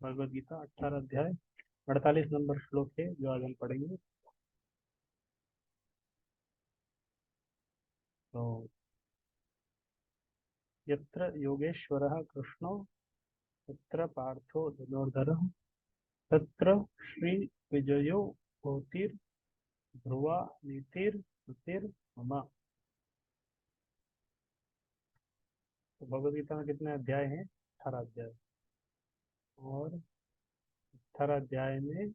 भगवद गीता 18 अध्याय 48 नंबर श्लोक है जो आज हम पढ़ेंगे। तो यत्र योगेश्वरः कृष्णो यत्र पार्थो धनुर्धरः तत्र श्री विजयो भूतिर्ध्रुवा नीतिर्मतिर्मम। तो भगवद गीता में कितने अध्याय हैं? 18 अध्याय। और 18 अध्याय में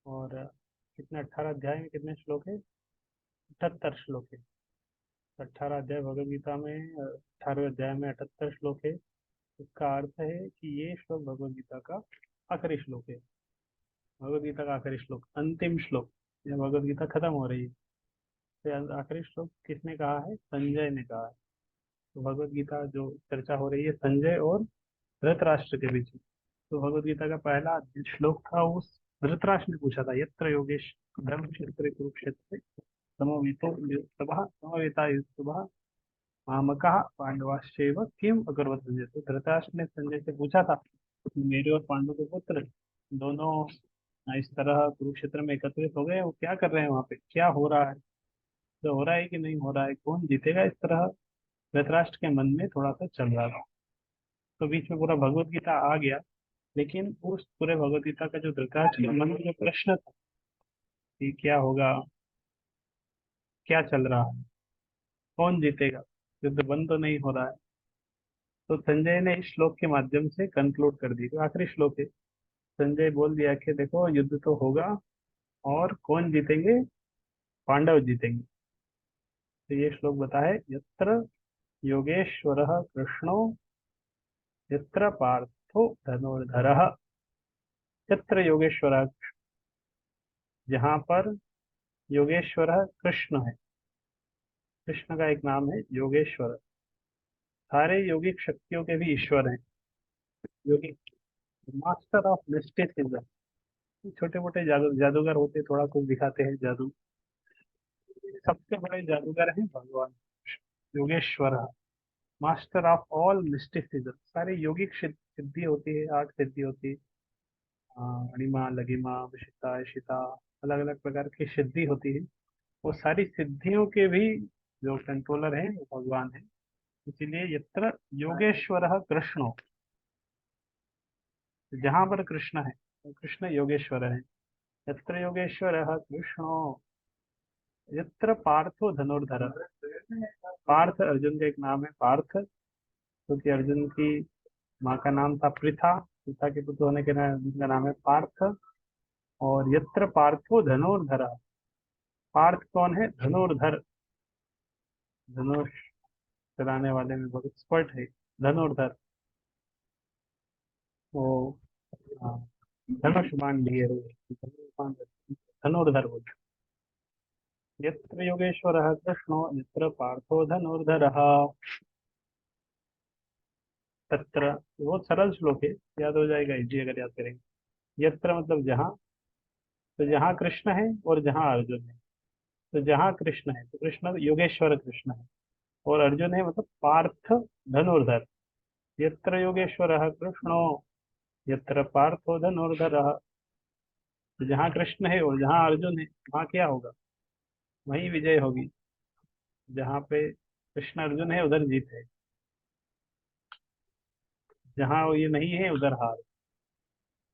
और कितने 18 अध्याय में कितने श्लोक है? 78 श्लोक है। 18 अध्याय भगवद गीता में 18वें अध्याय में 78 श्लोक है। इसका अर्थ है कि ये श्लोक भगवद गीता का आखिरी श्लोक है। भगवद गीता का आखिरी श्लोक, अंतिम श्लोक। ये भगवद गीता खत्म हो रही है। तो ये आखिरी श्लोक किसने कहा है? संजय ने कहा है। तो भगवद गीता जो चर्चा हो रही है संजय और धृतराष्ट्र के बीच में। तो भगवद गीता का पहला श्लोक था, उस धृतराष्ट्र ने पूछा था, यत्र योगेश धर्म क्षेत्र कुरुक्षेत्र समवेतो समवेता युस्तुभः मामकः पांडवाश्चैव किम अकरवत संजय। तो धृतराष्ट्र ने संजय से पूछा था, मेरे और पांडु के पुत्र दोनों इस तरह कुरुक्षेत्र में एकत्रित हो गए, वो क्या कर रहे हैं वहां पे, क्या हो रहा है, तो हो रहा है कि नहीं हो रहा है, कौन जीतेगा, इस तरह धृतराष्ट्र के मन में थोड़ा सा चल रहा था। तो बीच में पूरा भगवत गीता आ गया, लेकिन उस पूरे भगवत गीता का जो धृतराष्ट्र के मन में जो प्रश्न था कि क्या होगा, क्या चल रहा है, कौन जीतेगा, युद्ध बंद तो नहीं हो रहा है। तो संजय ने इस श्लोक के माध्यम से कंक्लूड कर दी, जो आखिरी श्लोक है। संजय बोल दिया कि देखो युद्ध तो होगा, और कौन जीतेंगे? पांडव जीतेंगे। तो ये श्लोक बता है, यत्र योगेश्वरः कृष्णो यत्र पार्थो धनुर्धरः। यत्र योगेश्वरः, जहाँ पर योगेश्वरः कृष्ण है। कृष्ण का एक नाम है योगेश्वर। सारे यौगिक शक्तियों के भी ईश्वर हैं। योगिक, मास्टर ऑफ मिस्टिसिज्म। छोटे मोटे जादूगर होते, थोड़ा कुछ दिखाते हैं जादू। सबसे बड़े जादूगर हैं भगवान Yogeshwar, master of all mysticism. सारी यौगिक सिद्धि होती है, आठ सिद्धि होती है, अणिमा लघिमा विशिता इशिता, अलग अलग प्रकार की सिद्धि होती है। वो सारी सिद्धियों के भी जो कंट्रोलर हैं वो भगवान है। इसीलिए यत्र योगेश्वर कृष्ण, जहाँ पर कृष्ण है तो कृष्ण योगेश्वर है। यत्र योगेश्वर कृष्णो यत्र पार्थो धनुर्धर। पार्थ अर्जुन का एक नाम है, पार्थ, क्योंकि अर्जुन की माँ का नाम था पृथा, पृथा के पुत्र होने के नाम उनका नाम है पार्थ। और यत्र पार्थो धनुर्धर, पार्थ कौन है? धनुर्धर, धनुष चलाने वाले में बहुत एक्सपर्ट है, धनुर्धर। वो हाँ, धनुष बाण लिए हुए, धनुर्धर बोल। यत्र योगेश्वरः कृष्णो यत्र पार्थो धनुर्धरः तत्र। बहुत सरल श्लोक है, याद हो जाएगा इजी अगर याद करेंगे। यत्र मतलब जहाँ, तो जहाँ कृष्ण है और जहाँ अर्जुन है। तो जहाँ कृष्ण है तो कृष्ण योगेश्वर कृष्ण है, और अर्जुन है मतलब पार्थ धनुर्धर। यत्र योगेश्वरः कृष्णो यत्र पार्थो धनुर्धरः। तो जहाँ कृष्ण है और जहाँ अर्जुन है, वहाँ क्या होगा? वहीं विजय होगी। जहाँ पे कृष्ण अर्जुन है उधर जीत है, जहाँ ये नहीं है उधर हार।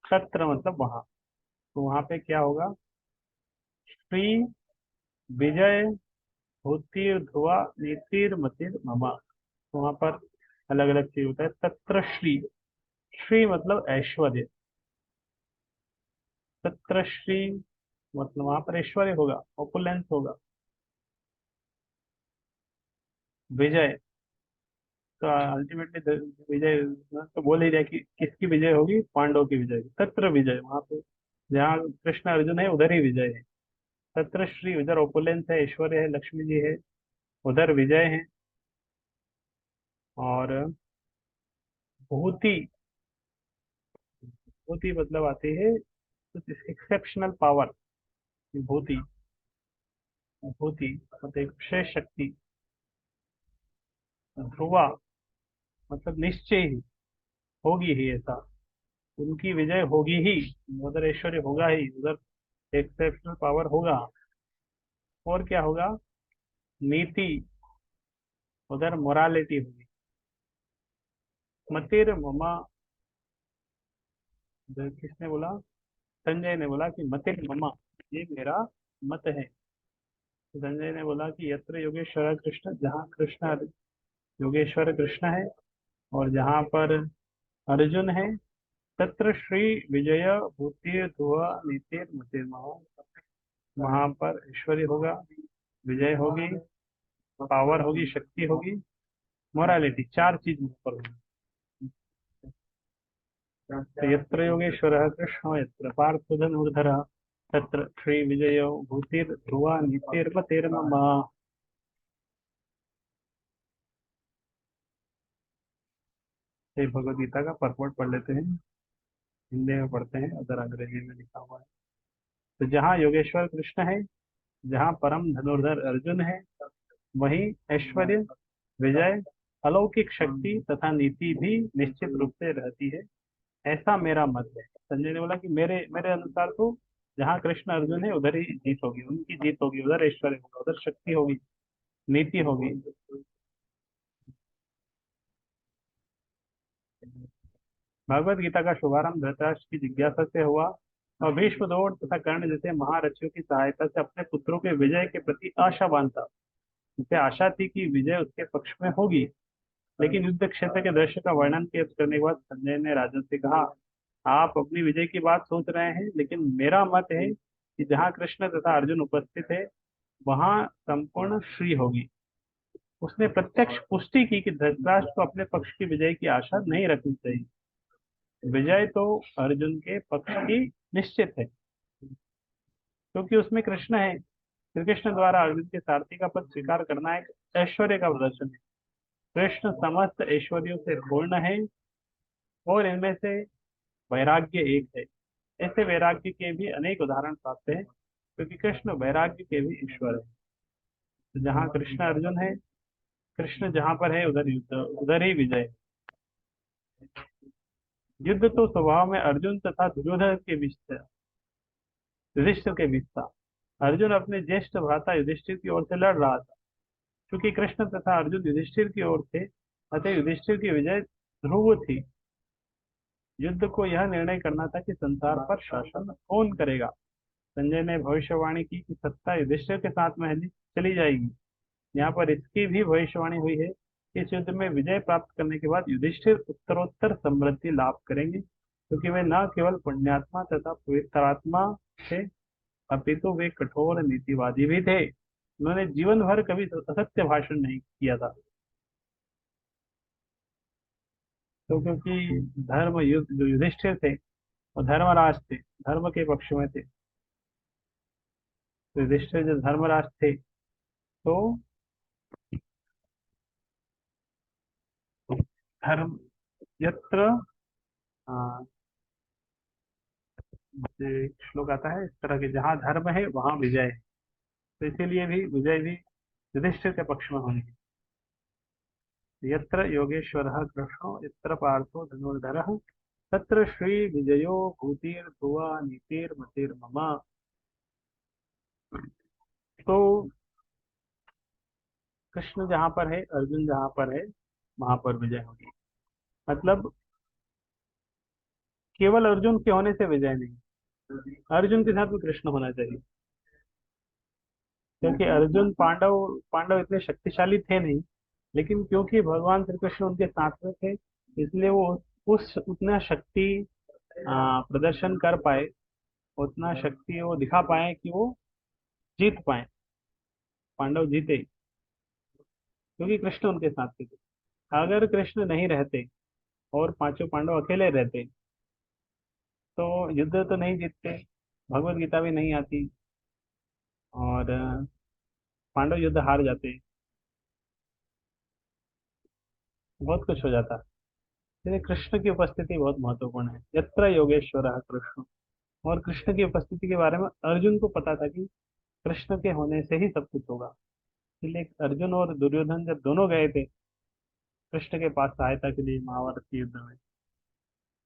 तत्र मतलब वहाँ। तो वहाँ पे क्या होगा? श्री विजय भूतिर ध्रुवा नीतिर मतिर ममा। तो वहाँ पर अलग अलग चीज होता है। तत्र श्री, श्री मतलब ऐश्वर्य। तत्र श्री मतलब वहां पर ऐश्वर्य होगा, ऑपुलेंस होगा। विजय, तो अल्टीमेटली विजय, तो बोल ही रहा है कि किसकी विजय होगी? पांडवों की विजय। तत्र विजय, वहां पे जहाँ कृष्ण अर्जुन है उधर ही विजय है। तत्र श्री, उधर ओपुलेंस है, ऐश्वर्य है, लक्ष्मी जी है, उधर विजय है। और भूति, भूति मतलब आती है कुछ एक्सेप्शनल पावर। भूति, भूति मतलब एक विशेष शक्ति। ध्रुवा मतलब निश्चय ही, होगी ही ऐसा। उनकी विजय होगी ही, उधर ऐश्वर्य होगा ही, उधर एक्सेप्शनल पावर होगा। और क्या होगा? नीति, उधर मोरालिटी होगी। मतिर ममा, किसने बोला? संजय ने बोला कि मतिर ममा, ये मेरा मत है। तो संजय ने बोला कि यत्र योगेश्वर कृष्ण, जहाँ कृष्ण योगेश्वर कृष्ण है और जहाँ पर अर्जुन है, तत्र श्री विजय भूति ध्रुव नीतिर मतिर महा, वहां पर ऐश्वर्य होगा, विजय होगी, पावर होगी, शक्ति होगी, मोरालिटी, चार चीज वहाँ पर होगी। तो यत्र योगेश्वरः कृष्णो यत्र पार्थो धनुर्धरः तत्र श्री विजयो भूतिर् ध्रुवा नीतिर्मतिर्मम। ये भगवद गीता का परपट पढ़ लेते हैं, हिंदी में पढ़ते हैं, उधर अंग्रेजी में लिखा हुआ है। तो जहाँ योगेश्वर कृष्ण है, जहाँ परम धनुर्धर अर्जुन है, वहीं ऐश्वर्य, विजय, अलौकिक शक्ति तथा नीति भी निश्चित रूप से रहती है। ऐसा मेरा मत है। संजय ने बोला कि मेरे मेरे अनुसार तो जहाँ कृष्ण अर्जुन है उधर ही जीत होगी, उनकी जीत होगी, उधर ऐश्वर्य होगा, उधर शक्ति होगी, नीति होगी। भगवत गीता का शुभारंभ धृतराष्ट्र की जिज्ञासा से हुआ और भीष्म द्रोण तथा कर्ण जैसे महारथियों की सहायता से अपने पुत्रों के विजय के प्रति आशावान था। उसे आशा थी कि विजय उसके पक्ष में होगी। लेकिन युद्ध क्षेत्र के दृश्य का वर्णन करने के बाद संजय ने राजन से कहा, आप अपनी विजय की बात सोच रहे हैं, लेकिन मेरा मत है कि जहाँ कृष्ण तथा अर्जुन उपस्थित है, वहां संपूर्ण श्री होगी। उसने प्रत्यक्ष पुष्टि की कि धृतराष्ट्र को अपने पक्ष की विजय की आशा नहीं रखनी चाहिए। विजय तो अर्जुन के पक्ष की निश्चित है, क्योंकि उसमें कृष्ण है। श्री कृष्ण द्वारा अर्जुन के सारथी का पद स्वीकार करना एक ऐश्वर्य का प्रदर्शन है। कृष्ण समस्त ऐश्वर्यों से पूर्ण है और इनमें से वैराग्य एक है। ऐसे वैराग्य के भी अनेक उदाहरण प्राप्त हैं, क्योंकि कृष्ण वैराग्य के भी ईश्वर है। तो जहाँ कृष्ण अर्जुन है, कृष्ण जहाँ पर है उधर युद्ध, उधर ही विजय है। युद्ध तो स्वभाव में अर्जुन तथा दुर्योधन के बीच था, युधिष्ठिर के बीच था। अर्जुन अपने ज्येष्ठ भ्राता युधिष्ठिर की ओर से लड़ रहा था। क्योंकि कृष्ण तथा अर्जुन युधिष्ठिर की ओर थे, अतः युधिष्ठिर की विजय ध्रुव थी। युद्ध को यह निर्णय करना था कि संसार पर शासन कौन करेगा। संजय ने भविष्यवाणी की कि सत्ता युधिष्ठिर के साथ में चली जाएगी। यहाँ पर इसकी भी भविष्यवाणी हुई है कि इस युद्ध में विजय प्राप्त करने के बाद युधिष्ठिर उत्तरोत्तर समृद्धि लाभ करेंगे, क्योंकि वे न केवल पुण्यात्मा तथा पवित्रात्मा थे, अपितु वे कठोर नीतिवादी भी थे। उन्होंने जीवन भर कभी असत्य भाषण नहीं किया था। तो क्योंकि धर्म युद्ध जो युधिष्ठिर थे और धर्मराज थे, धर्म के पक्ष में थे। तो युधिष्ठिर जो धर्मराज थे, तो धर्म यत्र, हाँ, एक श्लोक आता है इस तरह के, जहाँ धर्म है वहां विजय है। तो इसीलिए भी विजय भी युधिष्ठिर के पक्ष में होनी है। यत्र योगेश्वरः कृष्णो यत्र पार्थो धनुर्धरः तत्र श्री विजयो भूतिर्भुवा नीतिर्मतिर्मम। तो कृष्ण जहाँ पर है, अर्जुन जहाँ पर है, वहां पर विजय होगी। मतलब केवल अर्जुन के होने से विजय नहीं, अर्जुन के साथ में कृष्ण होना चाहिए। क्योंकि अर्जुन पांडव पांडव इतने शक्तिशाली थे नहीं, लेकिन क्योंकि भगवान श्री कृष्ण उनके साथ में थे, इसलिए वो उस उतना शक्ति प्रदर्शन कर पाए, उतना शक्ति वो दिखा पाए कि वो जीत पाए, पांडव जीते, क्योंकि कृष्ण उनके साथ थे। अगर कृष्ण नहीं रहते और पांचों पांडव अकेले रहते, तो युद्ध तो नहीं जीतते, भगवत गीता भी नहीं आती, और पांडव युद्ध हार जाते, बहुत कुछ हो जाता। इसलिए कृष्ण की उपस्थिति बहुत महत्वपूर्ण है। यत्र योगेश्वर कृष्ण, और कृष्ण की उपस्थिति के बारे में अर्जुन को पता था कि कृष्ण के होने से ही सब कुछ होगा। इसलिए अर्जुन और दुर्योधन जब दोनों गए थे कृष्ण के पास सहायता के लिए महाभारत के युद्ध में,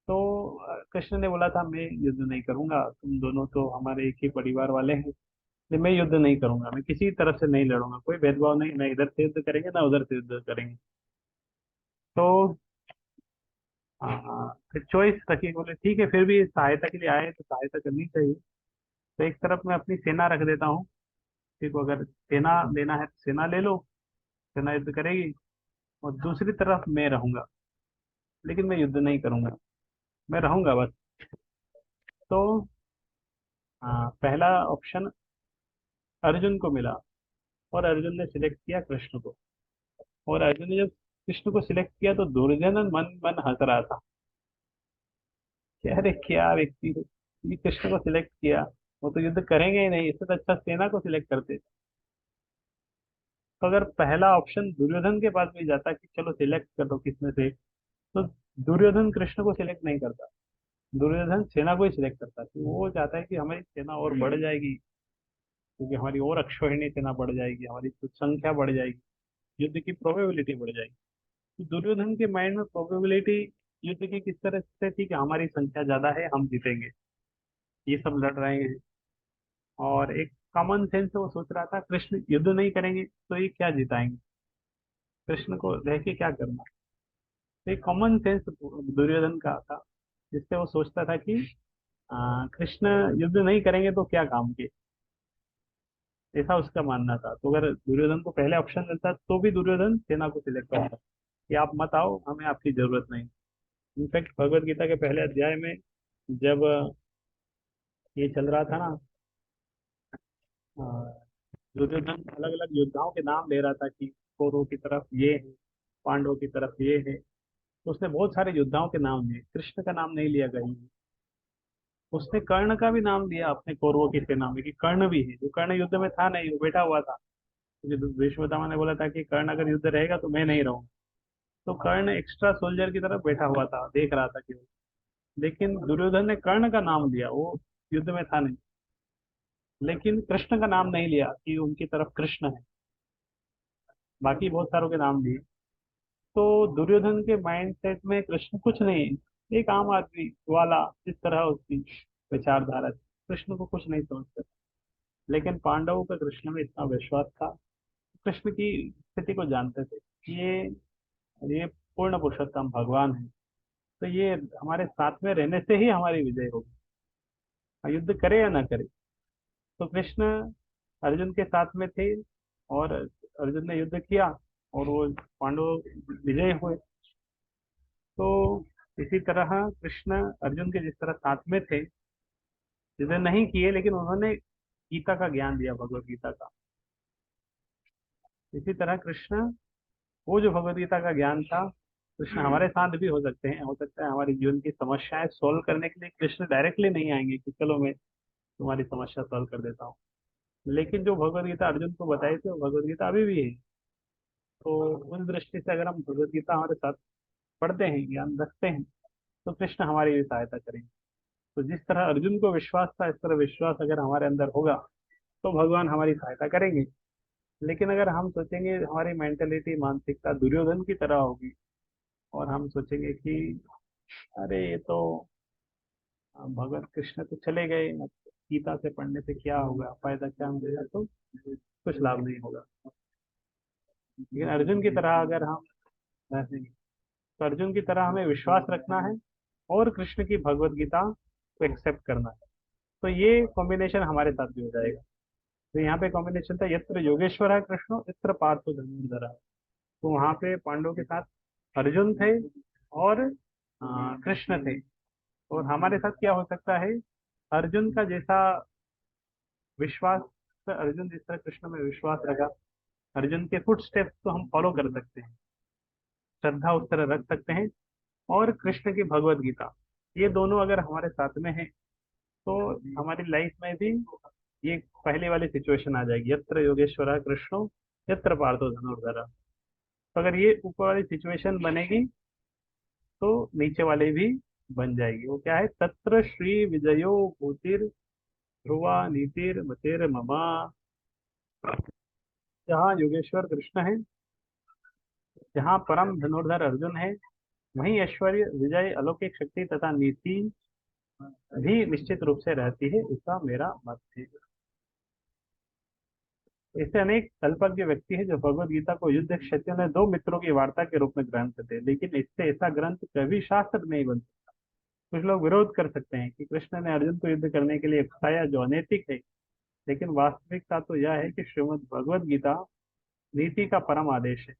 तो कृष्ण ने बोला था मैं युद्ध नहीं करूंगा, तुम दोनों तो हमारे एक ही परिवार वाले हैं, इसलिए मैं युद्ध नहीं करूंगा, मैं किसी तरफ से नहीं लड़ूंगा, कोई भेदभाव नहीं, ना इधर से युद्ध करेंगे ना उधर से युद्ध करेंगे। तो फिर चॉइस रखी, बोले ठीक है, फिर भी सहायता के लिए आए तो सहायता करनी चाहिए। तो एक तरफ मैं अपनी सेना रख देता हूँ, ठीक, अगर सेना लेना है तो सेना ले लो, सेना युद्ध करेगी, और दूसरी तरफ मैं रहूंगा, लेकिन मैं युद्ध नहीं करूंगा, मैं रहूंगा बस। तो पहला ऑप्शन अर्जुन को मिला, और अर्जुन ने सिलेक्ट किया कृष्ण को। और अर्जुन ने जब कृष्ण को सिलेक्ट किया तो दुर्योधन मन मन हंस रहा था कि अरे क्या व्यक्ति है, ये कृष्ण को सिलेक्ट किया, वो तो युद्ध करेंगे ही नहीं, इससे तो अच्छा सेना को सिलेक्ट करते। तो अगर पहला ऑप्शन दुर्योधन के पास भी जाता कि चलो सिलेक्ट कर दो किसमें से, तो दुर्योधन कृष्ण को सिलेक्ट नहीं करता, दुर्योधन सेना को ही सिलेक्ट करता, कि वो चाहता है कि हमारी सेना और बढ़ जाएगी, क्योंकि हमारी और अक्षौहिणी सेना बढ़ जाएगी, हमारी संख्या बढ़ जाएगी, युद्ध की प्रोबेबिलिटी बढ़ जाएगी। तो दुर्योधन के माइंड में प्रोबेबिलिटी युद्ध की किस तरह से थी कि हमारी संख्या ज्यादा है, हम जीतेंगे, ये सब लड़ रहे हैं। और एक कॉमन सेंस से वो सोच रहा था कृष्ण युद्ध नहीं करेंगे तो ये क्या जिताएंगे, कृष्ण को रह के क्या करना। तो एक कॉमन सेंस दुर्योधन का था, जिससे वो सोचता था कि कृष्ण युद्ध नहीं करेंगे तो क्या काम के, ऐसा उसका मानना था। तो अगर दुर्योधन को पहले ऑप्शन मिलता तो भी दुर्योधन सेना को सिलेक्ट करता कि आप मत आओ, हमें आपकी जरूरत नहीं। इनफैक्ट भगवत गीता के पहले अध्याय में जब ये चल रहा था ना, अ, दुर्योधन अलग अलग योद्धाओं के नाम ले रहा था कि कौरवों की तरफ ये है, पांडवों की तरफ ये है, तो उसने बहुत सारे योद्धाओं के नाम लिए, कृष्ण का नाम नहीं लिया कहीं। उसने कर्ण का भी नाम लिया अपने कौरवों की सेना में कि कर्ण भी है, जो कर्ण युद्ध में था नहीं, वो बैठा हुआ था, क्योंकि भीष्म पितामह ने बोला था कि कर्ण अगर युद्ध रहेगा तो मैं नहीं रहूंगा। तो कर्ण एक्स्ट्रा सोल्जर की तरफ बैठा हुआ था, देख रहा था केवल। लेकिन दुर्योधन ने कर्ण का नाम लिया, वो युद्ध में था नहीं, लेकिन कृष्ण का नाम नहीं लिया कि उनकी तरफ कृष्ण है, बाकी बहुत सारों के नाम लिए। तो दुर्योधन के माइंड सेट में कृष्ण कुछ नहीं, एक आम आदमी वाला, इस तरह उसकी विचारधारा थी, कृष्ण को कुछ नहीं समझते। लेकिन पांडवों पर कृष्ण में इतना विश्वास था, कृष्ण की स्थिति को जानते थे कि ये पूर्ण पुरुषोत्तम भगवान है, तो ये हमारे साथ में रहने से ही हमारी विजय होगी, युद्ध करे या ना करे। तो कृष्ण अर्जुन के साथ में थे, और अर्जुन ने युद्ध किया, और वो पांडव विजय हुए। तो इसी तरह कृष्ण अर्जुन के जिस तरह साथ में थे, युद्ध नहीं किए, लेकिन उन्होंने गीता का ज्ञान दिया, भगवत गीता का। इसी तरह कृष्ण, वो जो भगवत गीता का ज्ञान था, कृष्ण हमारे साथ भी हो सकते हैं, हो सकता है हमारी जीवन की समस्याएं सॉल्व करने के लिए कृष्ण डायरेक्टली नहीं आएंगे कि चलो मैं तुम्हारी समस्या सॉल्व कर देता हूँ, लेकिन जो भगवत गीता अर्जुन को बताई थी वो भगवत गीता अभी भी है। तो उस दृष्टि से अगर हम भगवत गीता हमारे साथ पढ़ते हैं, ज्ञान रखते हैं, तो कृष्ण हमारी भी सहायता करेंगे। तो जिस तरह अर्जुन को विश्वास था, इस तरह विश्वास अगर हमारे अंदर होगा तो भगवान हमारी सहायता करेंगे। लेकिन अगर हम सोचेंगे, हमारी मेंटेलिटी मानसिकता दुर्योधन की तरह होगी, और हम सोचेंगे कि अरे ये तो भगवान कृष्ण तो चले गए, अब गीता से पढ़ने से क्या होगा, फायदा क्या मिलेगा, तो कुछ लाभ नहीं होगा। लेकिन अर्जुन की तरह अगर हम रहेंगे, तो अर्जुन की तरह हमें विश्वास रखना है, और कृष्ण की भगवत गीता को एक्सेप्ट करना है। तो ये कॉम्बिनेशन हमारे साथ भी हो जाएगा। तो यहाँ पे कॉम्बिनेशन था, यत्र योगेश्वर है कृष्ण यत्र पार्थो धनुर्धर। तो वहां पे पांडवों के साथ अर्जुन थे, और कृष्ण थे। और हमारे साथ क्या हो सकता है, अर्जुन का जैसा विश्वास, अर्जुन जिस तरह कृष्ण में विश्वास रखा, अर्जुन के फुट स्टेप्स तो हम फॉलो कर सकते हैं, श्रद्धा उस तरह रख सकते हैं। और कृष्ण की भगवत गीता, ये दोनों अगर हमारे साथ में है, तो हमारी लाइफ में भी ये पहले वाली सिचुएशन आ जाएगी, यत्र योगेश्वर कृष्णो यत्र पार्थो धनुर्धर। तो अगर ये ऊपर वाली सिचुएशन बनेगी, तो नीचे वाले भी बन जाएगी। वो क्या है, तत्र श्री विजयो भूतिर ध्रुवा नीतिर मतेर ममा। जहाँ योगेश्वर कृष्ण है, जहाँ परम धनुर्धर अर्जुन है, वहीं ऐश्वर्य, विजय, अलौकिक शक्ति तथा नीति भी निश्चित रूप से रहती है, इसका मेरा मत है। ऐसे अनेक अल्पज्ञ व्यक्ति है जो भगवत गीता को युद्ध क्षेत्र में दो मित्रों की वार्ता के रूप में ग्रहण करते हैं, लेकिन इससे ऐसा ग्रंथ कभी शास्त्र नहीं बन सकता। कुछ लोग विरोध कर सकते हैं कि कृष्ण ने अर्जुन को युद्ध करने के लिए उकसाया जो अनैतिक है, लेकिन वास्तविकता तो यह है कि श्रीमद् भगवत गीता नीति का परम आदेश है।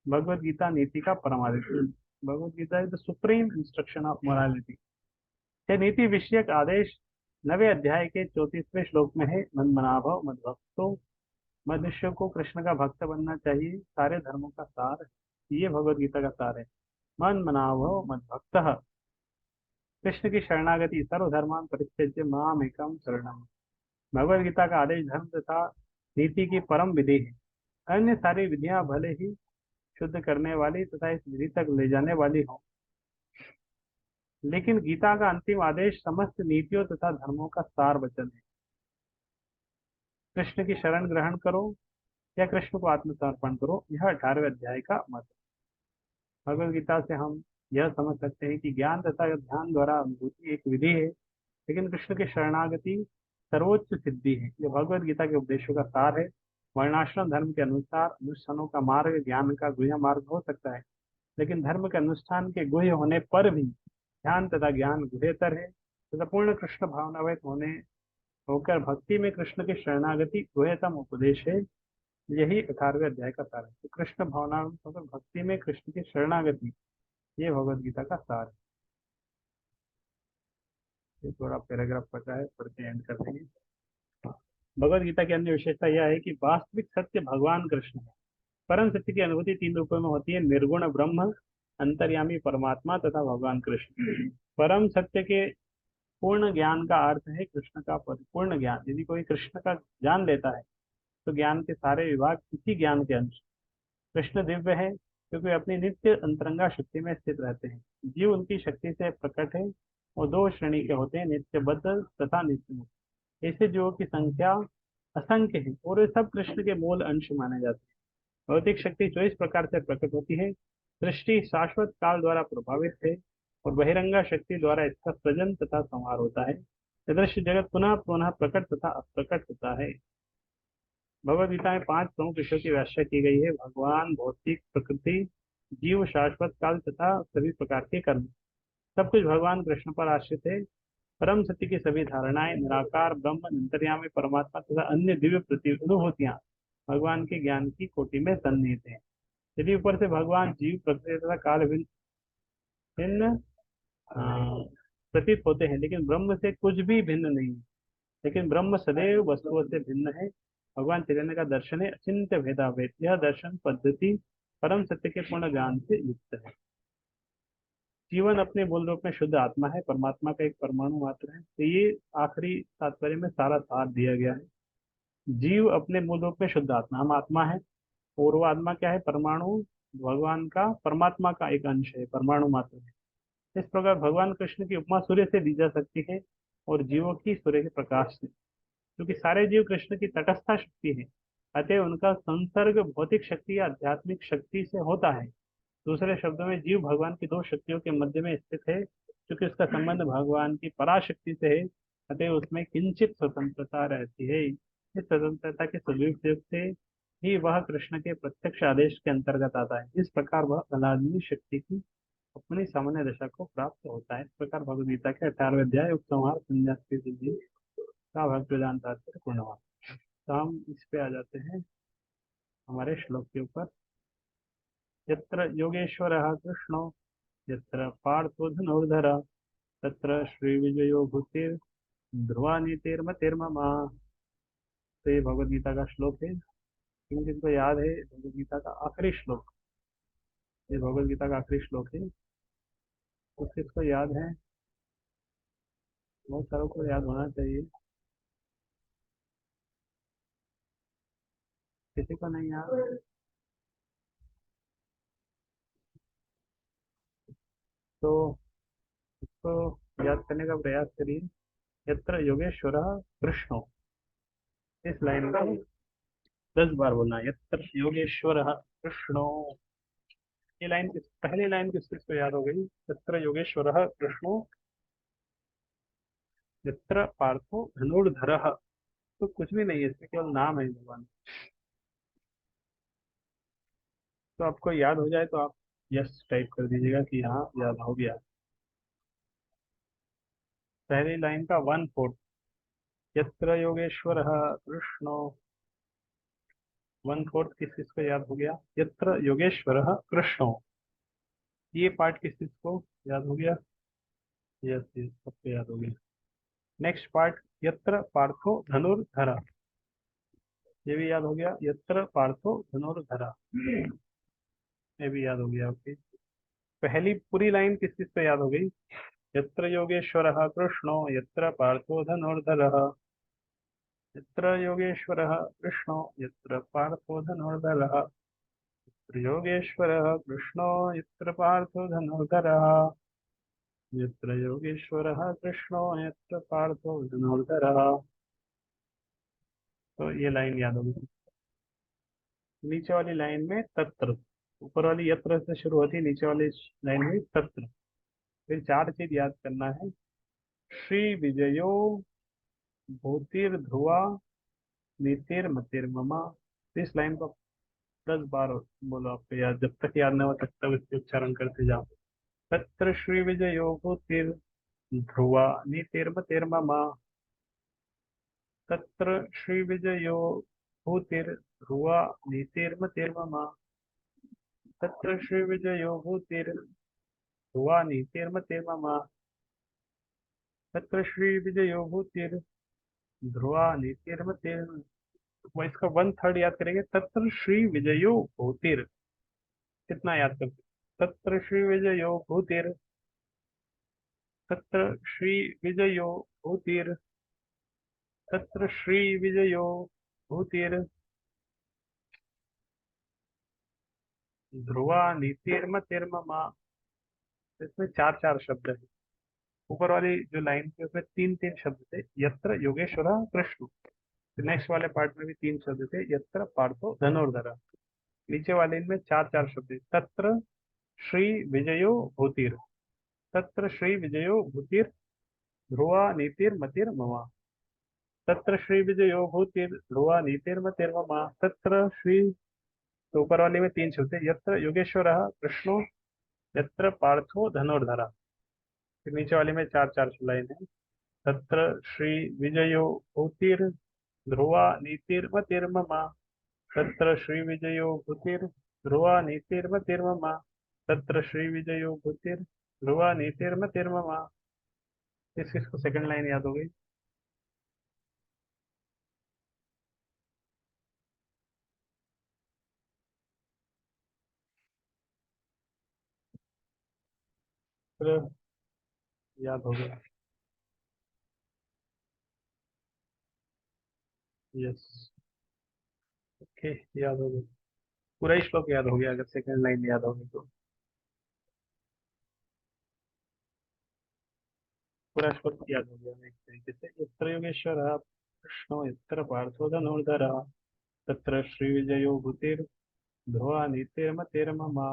भगवत गीता नीति का परम आदेश है। Bhagavad Gita is the supreme instruction of morality. यह नीति विषयक आदेश 9वें अध्याय के 34वें श्लोक में है। मन मनाभव मद भक्तो, मनुष्य को कृष्ण का भक्त बनना चाहिए, सारे धर्मों का सार है। ये भगवत गीता का सार है। मन मनाभव मद भक्त, कृष्ण की शरणागति, सर्वधर्मान परित्यज्य माम एकम शरणम। भगवत गीता का आदेश धर्म तथा नीति की परम विधि है। अन्य सारी विधियां भले ही शुद्ध करने वाली तथा इस विधि तक ले जाने वाली हो, लेकिन गीता का अंतिम आदेश समस्त नीतियों तथा धर्मों का सार वचन है। कृष्ण की शरण ग्रहण करो या कृष्ण को आत्मसमर्पण करो, यह 18वें अध्याय का मत है। भगवत गीता से हम यह समझ सकते हैं कि ज्ञान तथा ध्यान द्वारा अनुभूति एक विधि है, लेकिन कृष्ण की शरणागति सर्वोच्च सिद्धि है। यह भगवत गीता के उपदेशों का सार है। वर्णाश्रम धर्म के अनुसार अनुष्ठानों का मार्ग ज्ञान का गुह्य मार्ग हो सकता है, लेकिन धर्म के अनुष्ठान के गुह्य होने पर भी ध्यान तथा ज्ञान गुह्यतर है तथा पूर्ण कृष्ण भावनावैत होने होकर भक्ति में कृष्ण की शरणागति गुह्यतम उपदेश है। यही 18वें अध्याय का सार है। तो कृष्ण भावना होकर भक्ति में कृष्ण की शरणागति, ये भगवत गीता का सार है। ये थोड़ा पैराग्राफ बचा है, पढ़ के एंड कर देंगे। भगवत गीता की अन्य विशेषता यह है कि वास्तविक सत्य भगवान कृष्ण है। परम सत्य की अनुभूति तीन रूपों में होती है: निर्गुण ब्रह्म, अंतर्यामी परमात्मा तथा भगवान कृष्ण। परम सत्य के पूर्ण ज्ञान का अर्थ है कृष्ण का परिपूर्ण ज्ञान। यदि कोई कृष्ण का जान लेता है तो ज्ञान के सारे विभाग इसी ज्ञान के अंश। कृष्ण दिव्य है क्योंकि वे अपनी नित्य अंतरंगा शक्ति में स्थित रहते हैं। जीव उनकी शक्ति से प्रकट है और दो श्रेणी के होते हैं: नित्यबद्ध तथा नित्य मुक्त। ऐसे जीवों की संख्या असंख्य है और वे सब कृष्ण के मूल अंश माने जाते हैं। भौतिक शक्ति जो इस प्रकार से प्रकट होती है, सृष्टि शाश्वत काल द्वारा प्रभावित है और बहिरंगा शक्ति द्वारा इसका सृजन तथा संहार होता है। यह दृश्य जगत पुनः पुनः प्रकट तथा अप्रकट होता है। भगवद गीता में 5 प्रमुख विषयों की व्याख्या की गई है: भगवान, भौतिक प्रकृति, जीव, शाश्वत काल तथा सभी प्रकार के कर्म। सब कुछ भगवान कृष्ण पर आश्रित है। परम सत्य की सभी धारणाएं, निराकार ब्रह्म, अंतर्यामी परमात्मा तथा अन्य दिव्य अनुभूतियां भगवान के ज्ञान की कोटि में सन्निहित है। यदि ऊपर से भगवान जीव, प्रकृति तथा काल भिन्न भिन्न, प्रतीत होते हैं, लेकिन ब्रह्म से कुछ भी भिन्न नहीं है। लेकिन ब्रह्म सदैव वस्तुओं से भिन्न है। भगवान चैतन्य का दर्शन है अचिंत्य भेदाभेद। यह दर्शन पद्धति परम सत्य के पूर्ण ज्ञान से युक्त है। जीवन अपने मूल रूप में शुद्ध आत्मा है, परमात्मा का एक परमाणु मात्र है। तो ये आखिरी तात्पर्य में सारा सार दिया गया है। जीव अपने मूल रूप में शुद्ध आत्मा, हम आत्मा है, और वो आत्मा क्या है? परमाणु, भगवान का, परमात्मा का एक अंश है, परमाणु मात्र है। इस प्रकार भगवान कृष्ण की उपमा सूर्य से दी जा सकती है और जीवों की सूर्य के प्रकाश से, क्योंकि सारे जीव कृष्ण की तटस्था शक्ति है। अतः उनका संसर्ग भौतिक शक्ति या आध्यात्मिक शक्ति से होता है। दूसरे शब्दों में जीव भगवान की दो शक्तियों के मध्य में स्थित है। क्योंकि उसका संबंध भगवान की पराशक्ति से है, अतः उसमें किंचित स्वतंत्रता रहती है। इस स्वतंत्रता के सदुपयोग से ही वह कृष्ण के प्रत्यक्ष आदेश के अंतर्गत आता है। इस प्रकार वह अलादनी शक्ति की अपनी सामान्य दशा को प्राप्त होता है। इस प्रकार भगवद गीता के 18वें अध्याय उपसंहार संन्यास की सिद्धि का भक्त वेदांत तात्पर्य पूर्ण हुआ। तो हम इस पे आ जाते हैं हमारे श्लोक के ऊपर। यत्र योगेश्वरः कृष्णो यत्र पार्थो धनुर्धर तत्र श्रीविजयो भूतिर् ध्रुवा नीतिर्मतिर्मम। तो ये भगवद गीता का श्लोक है। किन जिनको याद है, भगवद गीता का आखिरी श्लोक, ये भगवद गीता का आखिरी श्लोक है। तो किसको याद है? बहुत सारों को याद होना चाहिए। किसी को नहीं याद तो इसको याद करने का प्रयास करिए। यत्र योगेश्वर कृष्णो, इस लाइन को 10 बार बोलना है। यत्र योगेश्वर कृष्णो। ये लाइन किस पहली लाइन किसको याद हो गई? यत्र योगेश्वरः कृष्णो यत्र पार्थो धनुर्धरः। तो कुछ भी नहीं है इसमें, केवल नाम है भगवान। तो आपको याद हो जाए तो आप यस टाइप कर दीजिएगा कि हाँ याद हो गया। पहली लाइन का 1/4, यत्र योगेश्वरः कृष्णो। 1/4 किस चीज को याद हो गया? यत्र योगेश्वरः कृष्णो। ये पार्ट किस चीज को याद हो गया? यस यस, सबको याद हो गया। नेक्स्ट पार्ट, यत्र पार्थो धनुर्धरा। ये भी याद हो गया, यत्र पार्थो धनुर्धरा। ये भी याद हो गया। ओके। पहली पूरी लाइन किस चीज पे याद हो गई? यत्र योगेश्वरः कृष्णो यत्र पार्थो धनुर्धरः। यत्र योगेश्वरः कृष्णो यत्र पार्थो धनुर्धरः। यत्र योगेश्वरः कृष्णो यत्र पार्थो धनुर्धरः। यत्र योगेश्वरः कृष्णो यत्र पार्थो धनुर्धरः। तो ये लाइन याद होगी। नीचे वाली लाइन में तत्र, ऊपर वाली यत्र से शुरू होती है, नीचे वाली लाइन में तत्र। फिर चार चीज याद करना है। श्री विजयो भूतिर्ध्रुवा नीतिर्मतिर्ममा। इस लाइन को 10 बार बोलो, आपको याद, जब तक याद नहीं हो तब तक इसके उच्चारण करते जाओ। तत्र श्री विजयो भूतिर्ध्रुवा नीतिर्मतिर्ममा। तत्र श्री विजयो भूतिर्ध्रुवा नीतिर्मतिर्ममा। तत्र श्री विजयो भूतिर्ध्रुवा नीतिर्मतिर्ममा। तत्र श्री विजयो भूतिर्ध्रुवा नीतिर्मतिर्ममा। वो इसका 1/3 याद करेंगे। तत्र श्री विजयो भूतिर, कितना याद करते? तत्र श्री विजयो भूतिर। तत्र श्री विजयो भूतिर। तत्र श्री विजयो भूतिर। ध्रुवा नीतिर्मतिर्ममा। इसमें चार चार शब्द है। ऊपर वाली जो लाइन थी उसमें तीन तीन शब्द थे, यत्र योगेश्वर कृष्ण। नेक्स्ट वाले पार्ट में भी तीन शब्द थे, यत्र पार्थो धनुर्धर। नीचे वाले में चार चार शब्द थे। तत्र श्री विजयो भूतिर। तत्र श्री विजयो भूतिर ध्रुवा नीतिर्मतिर्ममा। तत्र श्री विजयो भूतिर ध्रुवा नीतिर्मतिर्ममा। तत्र श्री, तो ऊपर वाले में तीन शब्द थे, यत्र योगेश्वर कृष्णो यत्र पार्थो धनुर्धरा। फिर नीचे वाले में चार चार लाइन है। तत्र श्री विजयो भूतिर ध्रुवा नीतिर्मतिर्ममा। तत्र श्री विजयो भूतिर ध्रुवा नीतिर्मतिर्ममा। तत्र श्री विजयो भूतिर ध्रुवा नीतिर्मतिर्ममा। इस किसको सेकंड लाइन याद हो गई? फिर याद हो गया। यस। ओके, याद हो गया। पूरा ही श्लोक याद हो गया अगर सेकंड लाइन याद होगी तो। पूरा श्लोक याद हो गया एक तरीके से। यत्र योगेश्वर कृष्णो यत्र पार्थो धनुर्धर। तत्र श्री विजयो भूतिर ध्रुवा नीतिर्मतिर्ममा।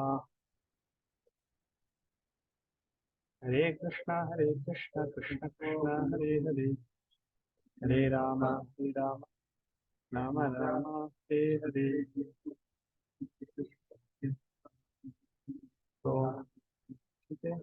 हरे कृष्णा कृष्ण कृष्ण हरे हरे, हरे राम राम राम हरे हरे। तो ठीक है।